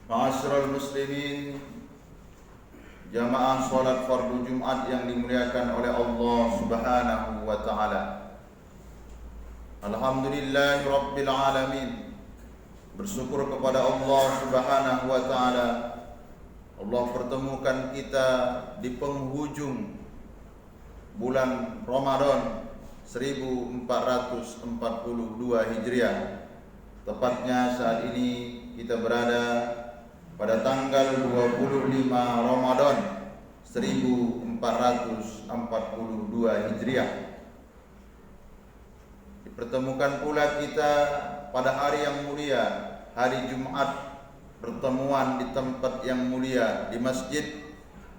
Ma'asyiral muslimin, jamaah salat fardu Jumat yang dimuliakan oleh Allah Subhanahu wa taala. Alhamdulillahi rabbil alamin. Bersyukur kepada Allah Subhanahu wa taala. Allah pertemukan kita di penghujung bulan Ramadan 1442 Hijriah. Tepatnya saat ini kita berada pada tanggal 25 Ramadan 1442 Hijriah. Dipertemukan pula kita pada hari yang mulia, hari Jumat, pertemuan di tempat yang mulia, di masjid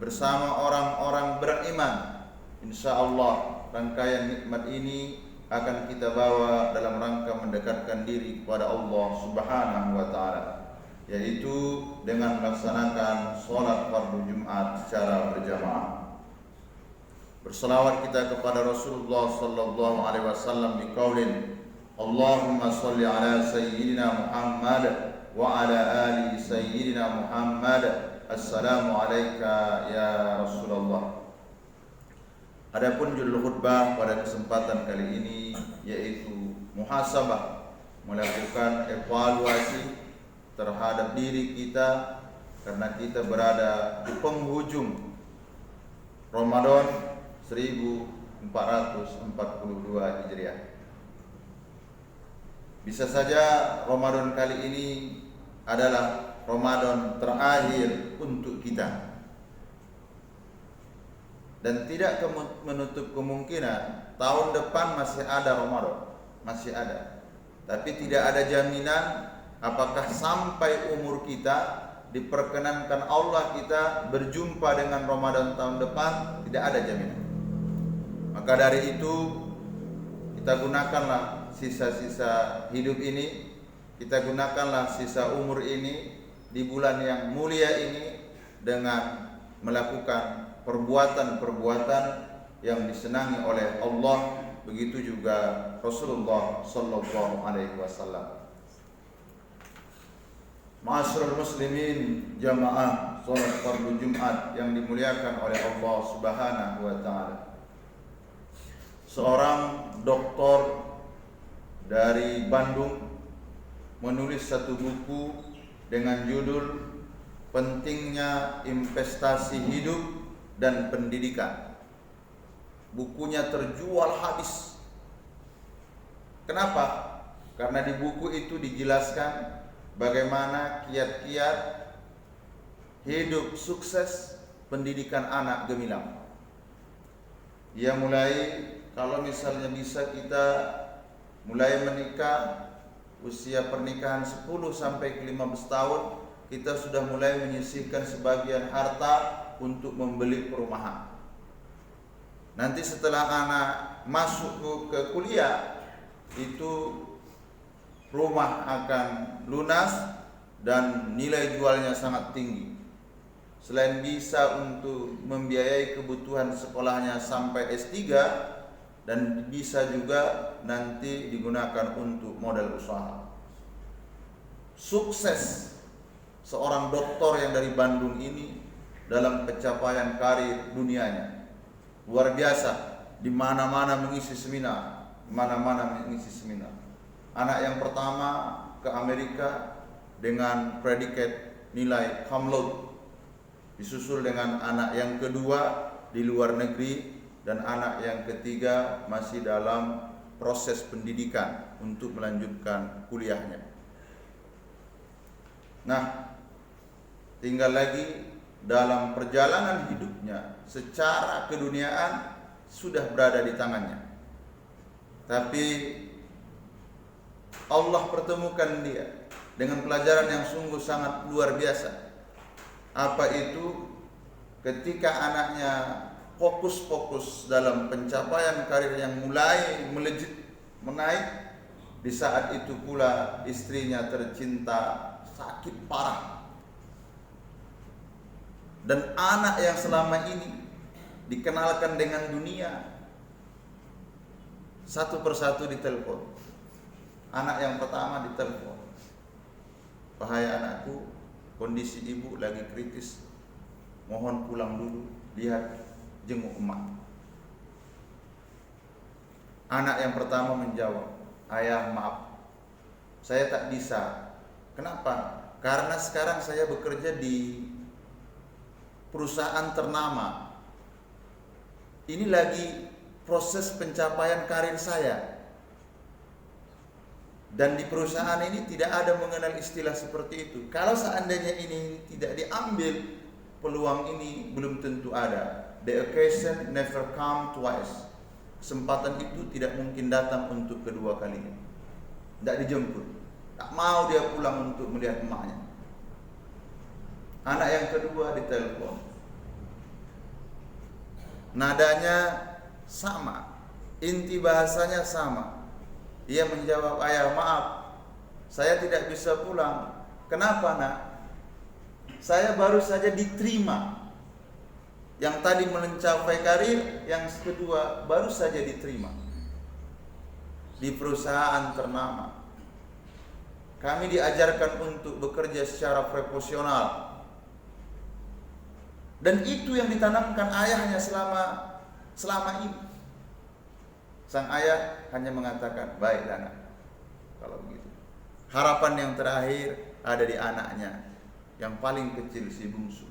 bersama orang-orang beriman. InsyaAllah rangkaian nikmat ini akan kita bawa dalam rangka mendekatkan diri kepada Allah Subhanahu wa taala, yaitu dengan melaksanakan sholat fardu Jumat secara berjamaah. Berselawat kita kepada Rasulullah sallallahu alaihi wasallam di qaulin Allahumma shalli ala sayyidina Muhammad wa ala ali sayyidina Muhammad. Assalamu alayka ya Rasulullah. Adapun judul khutbah pada kesempatan kali ini yaitu muhasabah, melakukan evaluasi terhadap diri kita karena kita berada di penghujung Ramadan 1442 Hijriah. Bisa saja Ramadan kali ini adalah Ramadan terakhir untuk kita. Dan tidak menutup kemungkinan tahun depan masih ada Ramadan, masih ada. Tapi tidak ada jaminan apakah sampai umur kita diperkenankan Allah kita berjumpa dengan Ramadan tahun depan, tidak ada jaminan. Maka dari itu kita gunakanlah sisa-sisa hidup ini, kita gunakanlah sisa umur ini di bulan yang mulia ini dengan melakukan perbuatan-perbuatan yang disenangi oleh Allah, begitu juga Rasulullah sallallahu alaihi wasallam. Ma'asyiral muslimin, jamaah salat fardu Jumat yang dimuliakan oleh Allah Subhanahu wa taala. Seorang doktor dari Bandung menulis satu buku dengan judul Pentingnya Investasi Hidup dan Pendidikan. Bukunya terjual habis. Kenapa? Karena di buku itu dijelaskan bagaimana kiat-kiat hidup sukses pendidikan anak gemilang. Dia mulai, kalau misalnya bisa kita mulai menikah, usia pernikahan 10 sampai 15 tahun, kita sudah mulai menyisihkan sebagian harta untuk membeli perumahan. Nanti setelah anak masuk ke kuliah, itu rumah akan lunas dan nilai jualnya sangat tinggi. Selain bisa untuk membiayai kebutuhan sekolahnya sampai S3, dan bisa juga nanti digunakan untuk modal usaha. Sukses seorang doktor yang dari Bandung ini dalam pencapaian karir dunianya luar biasa, di mana-mana mengisi seminar, Anak yang pertama ke Amerika dengan predikat nilai cum laude, disusul dengan anak yang kedua di luar negeri, dan anak yang ketiga masih dalam proses pendidikan untuk melanjutkan kuliahnya. Nah, tinggal lagi dalam perjalanan hidupnya secara keduniaan sudah berada di tangannya. Tapi Allah pertemukan dia dengan pelajaran yang sungguh sangat luar biasa. Apa itu? Ketika anaknya fokus dalam pencapaian karir yang mulai melejit, menaik, di saat itu pula istrinya tercinta sakit parah. Dan anak yang selama ini dikenalkan dengan dunia, satu persatu ditelepon. Anak yang pertama ditelepon, "Wahai anakku, kondisi ibu lagi kritis, mohon pulang dulu, lihat, jenguk emak. Anak yang pertama menjawab, ayah maaf, saya tak bisa. Kenapa? Karena sekarang saya bekerja di perusahaan ternama. Ini lagi proses pencapaian karir saya. Dan di perusahaan ini tidak ada mengenal istilah seperti itu. Kalau seandainya ini tidak diambil, peluang ini belum tentu ada. The occasion never come twice. Kesempatan itu tidak mungkin datang untuk kedua kalinya. Tidak dijemput. Tak mau dia pulang untuk melihat emaknya. Anak yang kedua ditelepon. Nadanya sama, inti bahasanya sama. Dia menjawab, ayah maaf, saya tidak bisa pulang. Kenapa nak? Saya baru saja diterima. Yang tadi mencapai karir, yang kedua baru saja diterima di perusahaan ternama. Kami diajarkan untuk bekerja secara profesional. Dan itu yang ditanamkan ayahnya selama ini. Sang ayah hanya mengatakan, baiklah nak, kalau begitu. Harapan yang terakhir ada di anaknya, yang paling kecil, si bungsu.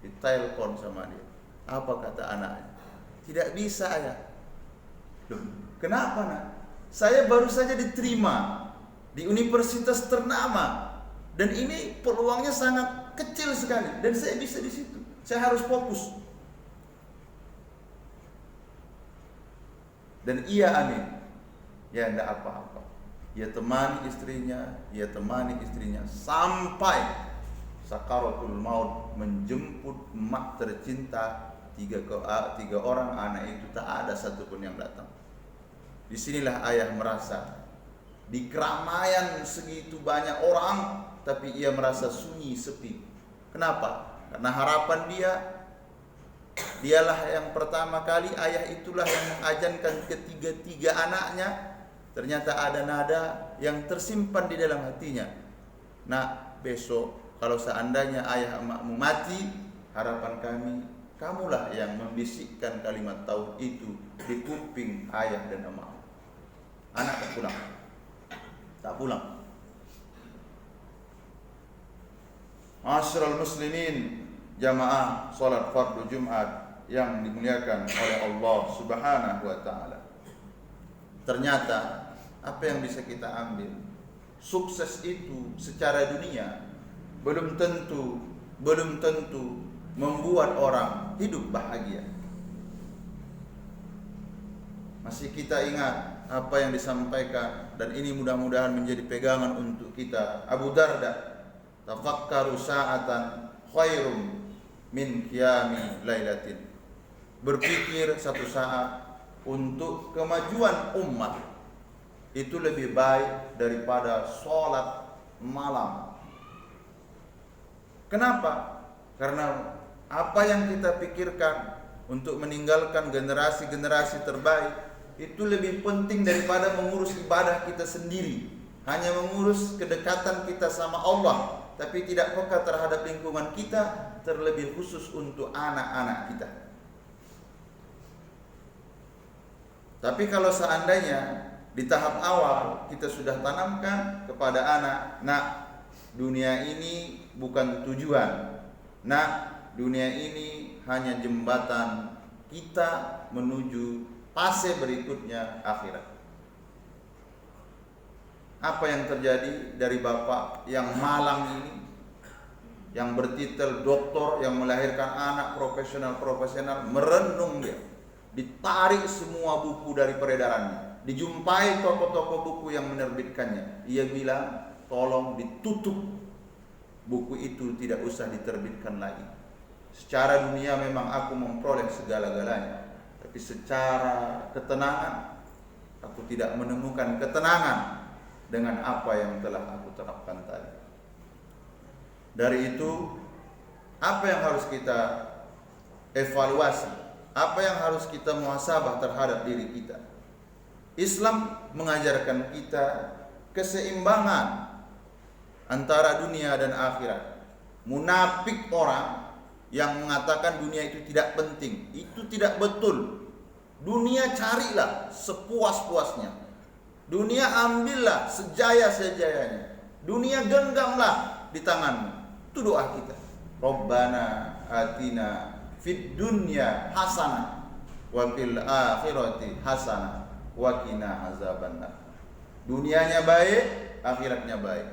Ditelepon sama dia. Apa kata anaknya? Tidak bisa ayah. Loh, kenapa nak? Saya baru saja diterima di universitas ternama, dan ini peluangnya sangat kecil sekali, dan saya bisa di situ. Saya harus fokus. Dan ia amin. Ya tidak apa-apa. Ia temani istrinya sampai sakaratul maut, menjemput emak tercinta. Tiga orang anak itu tak ada satupun yang datang. Disinilah ayah merasa di keramaian segitu banyak orang, tapi ia merasa sunyi, sepi. Kenapa? Karena harapan dialah yang pertama kali, ayah itulah yang mengajankan ketiga anaknya. Ternyata ada nada yang tersimpan di dalam hatinya. Nah, besok kalau seandainya ayah emakmu mati, harapan kami, kamulah yang membisikkan kalimat tauhid itu di kuping ayah dan emak. Anak tak pulang. Ma'asyiral muslimin, jamaah salat fardu Jumat yang dimuliakan oleh Allah Subhanahu wa taala. Ternyata apa yang bisa kita ambil? Sukses itu secara dunia belum tentu membuat orang hidup bahagia. Masih kita ingat apa yang disampaikan, dan ini mudah-mudahan menjadi pegangan untuk kita. Abu Darda, tafakkaru sa'atan khairum min qiyami lailatin. Berpikir satu saat untuk kemajuan umat itu lebih baik daripada sholat malam. Kenapa? Karena apa yang kita pikirkan untuk meninggalkan generasi-generasi terbaik itu lebih penting daripada mengurus ibadah kita sendiri. Hanya mengurus kedekatan kita sama Allah, tapi tidak peka terhadap lingkungan kita, terlebih khusus untuk anak-anak kita. Tapi kalau seandainya di tahap awal kita sudah tanamkan kepada anak, nah dunia ini bukan tujuan. Nah, dunia ini hanya jembatan kita menuju fase berikutnya, akhirat. Apa yang terjadi dari bapak yang malang ini, yang bertitel doktor, yang melahirkan anak profesional, merenung dia. Ditarik semua buku dari peredarannya. Dijumpai toko-toko buku yang menerbitkannya. Ia bilang, tolong ditutup. Buku itu tidak usah diterbitkan lagi. Secara dunia memang aku memperoleh segala-galanya, tapi secara ketenangan aku tidak menemukan ketenangan dengan apa yang telah aku terapkan tadi. Dari itu, apa yang harus kita evaluasi? Apa yang harus kita muhasabah terhadap diri kita? Islam mengajarkan kita keseimbangan antara dunia dan akhirat. Munafik orang yang mengatakan dunia itu tidak penting. Itu tidak betul. Dunia carilah sepuas-puasnya. Dunia ambillah sejaya-sejayanya. Dunia genggamlah di tanganmu. Itu doa kita. Rabbana atina fid dunya hasanah wa fil akhirati hasanah wa qina azabannar. Dunianya baik, akhiratnya baik.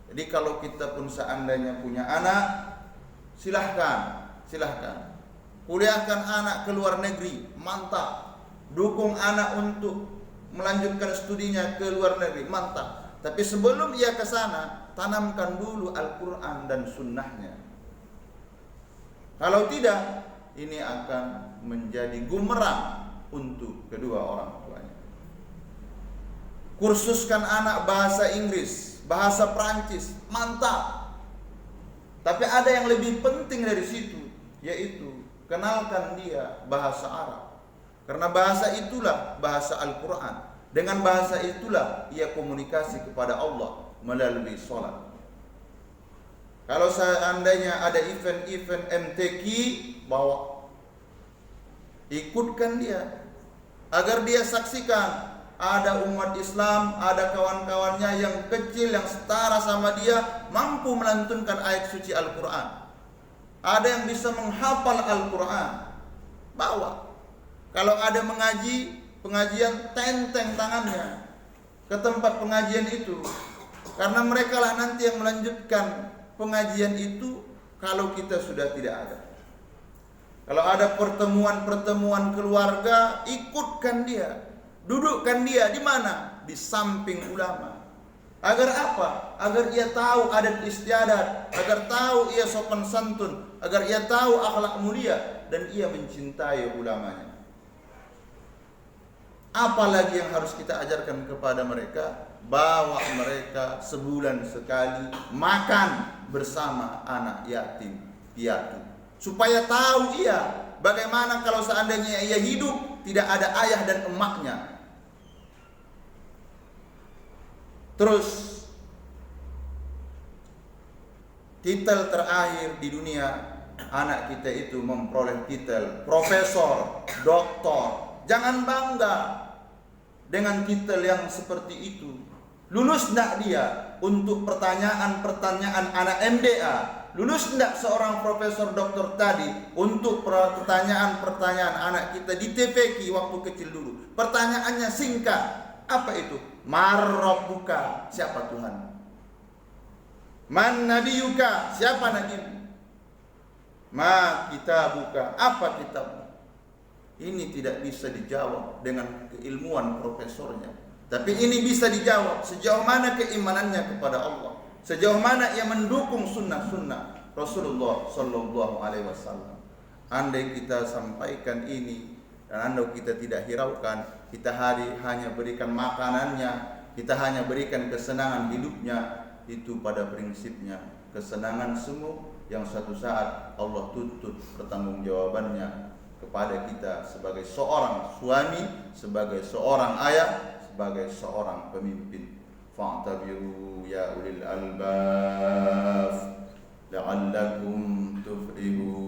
Jadi kalau kita pun seandainya punya anak, silahkan kuliahkan anak ke luar negeri, mantap. Dukung anak untuk melanjutkan studinya ke luar negeri, mantap. Tapi sebelum ia ke sana, tanamkan dulu Al-Quran dan sunnahnya. Kalau tidak, ini akan menjadi bumerang untuk kedua orang tuanya. Kursuskan anak bahasa Inggris, bahasa Prancis, mantap. Tapi ada yang lebih penting dari situ, yaitu kenalkan dia bahasa Arab. Karena bahasa itulah bahasa Al-Quran. Dengan bahasa itulah ia komunikasi kepada Allah melalui sholat. Kalau seandainya ada event-event MTQ, bawa, ikutkan dia, agar dia saksikan ada umat Islam, ada kawan-kawannya yang kecil, yang setara sama dia, mampu melantunkan ayat suci Al-Quran. Ada yang bisa menghafal Al-Quran, bawa. Kalau ada pengajian, tenteng tangannya ke tempat pengajian itu. Karena mereka lah nanti yang melanjutkan pengajian itu kalau kita sudah tidak ada. Kalau ada pertemuan-pertemuan keluarga, ikutkan dia. Dudukkan dia di mana? Di samping ulama. Agar apa? Agar ia tahu adat istiadat, agar tahu ia sopan santun, agar ia tahu akhlak mulia dan ia mencintai ulamanya. Apalagi yang harus kita ajarkan kepada mereka? Bawa mereka sebulan sekali makan bersama anak yatim piatu, supaya tahu ia bagaimana kalau seandainya ia hidup tidak ada ayah dan emaknya. Terus titel terakhir di dunia, anak kita itu memperoleh titel profesor, doktor. Jangan bangga dengan titel yang seperti itu. Lulus enggak dia untuk pertanyaan-pertanyaan anak MDA? Lulus enggak seorang profesor doktor tadi untuk pertanyaan-pertanyaan anak kita di TPQ waktu kecil dulu? Pertanyaannya singkat. Apa itu? Marrabbuka, siapa Tuhan? Man nabiyuka, siapa nabimu? Ma kitabuka, apa kitabmu? Ini tidak bisa dijawab dengan keilmuan profesornya. Tapi ini bisa dijawab sejauh mana keimanannya kepada Allah, sejauh mana ia mendukung sunnah-sunnah Rasulullah Sallallahu Alaihi Wasallam. Andai kita sampaikan ini dan andai kita tidak hiraukan, kita hanya berikan makanannya, kita hanya berikan kesenangan hidupnya, itu pada prinsipnya kesenangan semu yang suatu saat Allah tuntut pertanggungjawabannya kepada kita sebagai seorang suami, sebagai seorang ayah, sebagai seorang pemimpin. Fa'tabiru ya ulil albab la'allakum tuflihun.